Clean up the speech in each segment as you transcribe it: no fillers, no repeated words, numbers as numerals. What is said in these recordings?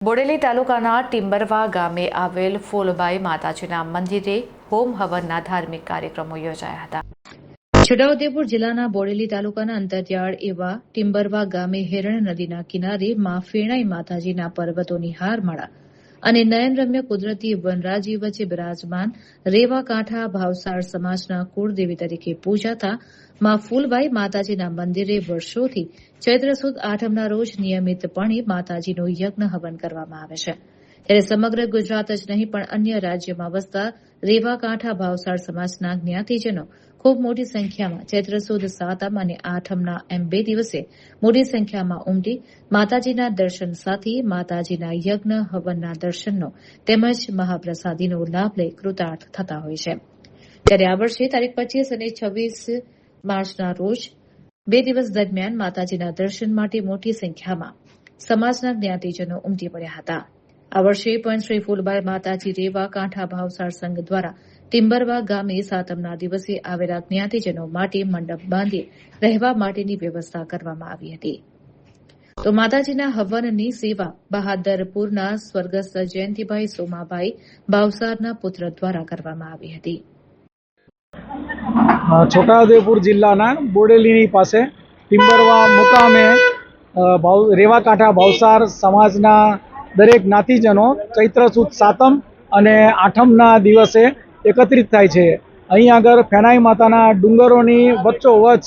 બોડેલી તાલુકાના ટિમ્બરવા ગામે આવેલ ફૂલબાઈ માતાજીના મંદિરે હોમ હવનના ધાર્મિક કાર્યક્રમો યોજાયા હતા। છોટાઉદેપુર જિલ્લાના બોડેલી તાલુકાના અંતરિયાળ એવા ટિમ્બરવા ગામે હિરણ નદીના કિનારે માં ફેણાઈ માતાજીના પર્વતોની હારમાળા અને નયનરમ્ય કુદરતી વનરાજી વચ્ચે બિરાજમાન રેવા કાંઠા ભાવસાર સમાજના કુળદેવી તરીકે પૂજાતા માં ફૂલબાઈ માતાજીના મંદિરે વર્ષોથી ચૈત્ર સુદ આઠમના રોજ નિયમિતપણે માતાજીનો યજ્ઞ હવન કરવામાં આવે છે। ત્યારે સમગ્ર ગુજરાત જ નહીં પણ અન્ય રાજ્યોમાં વસતા રેવા કાંઠા ભાવસાર સમાજના જ્ઞાતિજનો ખૂબ મોટી સંખ્યામાં ચૈત્ર સુદ સાતમ અને આઠમના એમ 2 દિવસે મોટી સંખ્યામાં ઉમટી માતાજીના દર્શન સાથે માતાજીના યજ્ઞ હવનના દર્શનનો તેમજ મહાપ્રસાદીનો લાભ લઈ કૃતાર્થ થતા હોય છે। ત્યારે આ વર્ષે તારીખ 25 અને 26 માર્ચના રોજ 2 દિવસ દરમિયાન માતાજીના દર્શન માટે મોટી સંખ્યામાં સમાજના જ્ઞાતિજનો ઉમટી પડ્યા હતા। આ વર્ષે પણ શ્રી ફૂલબાઈ માતાજી રેવા કાંઠા ભાવસાર સંઘ દ્વારા ટિમ્બરવા ગામે સાતમના દિવસે આવેલા જ્ઞાતિજનો માટે મંડપ બાંધી રહેવા માટેની વ્યવસ્થા કરવામાં આવી હતી। તો માતાજીના હવનની સેવા બહાદરપુરના સ્વર્ગસ્થ જયંતિભાઈ સોમાભાઈ ભાવસારના પુત્ર દ્વારા કરવામાં આવી હતી। છોટાઉદેપુર જિલ્લાના બોડેલીની પાસે ટિમ્બરવા મુકામે રેવા કાંઠા ભાવસાર સમાજના દરેક જ્ઞાતિજનો ચૈત્ર સુદ સાતમ અને આઠમના દિવસે એકત્રિત થાય છે। અહીં આગળ ફેણાઈ માતાના ડુંગરોની વચ્ચોવચ્ચ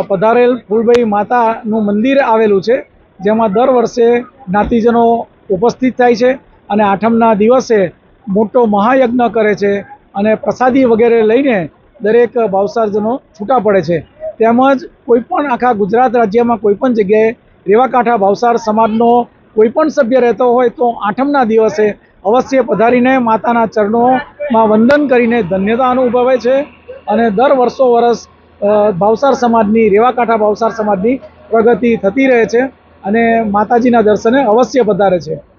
પધારેલ ફૂલબાઈ માતાનું મંદિર આવેલું છે, જેમાં દર વર્ષે જ્ઞાતિજનો ઉપસ્થિત થાય છે અને આઠમના દિવસે મોટો મહાયજ્ઞ કરે છે અને પ્રસાદી વગેરે લઈને દરેક ભાવસારજનો છૂટા પડે છે। તેમજ કોઈપણ આખા ગુજરાત રાજ્યમાં કોઈપણ જગ્યાએ રેવા કાંઠા ભાવસાર સમાજનો કોઈપણ સભ્ય રહેતો હોય તો આઠમના દિવસે અવશ્ય પધારીને માતાના ચરણોમાં વંદન કરીને ધન્યતા અનુભવે છે અને દર વર્ષો ભાવસાર સમાજની રેવા કાંઠા ભાવસાર સમાજની પ્રગતિ થતી રહે છે અને માતાજીના દર્શને અવશ્ય પધારે છે।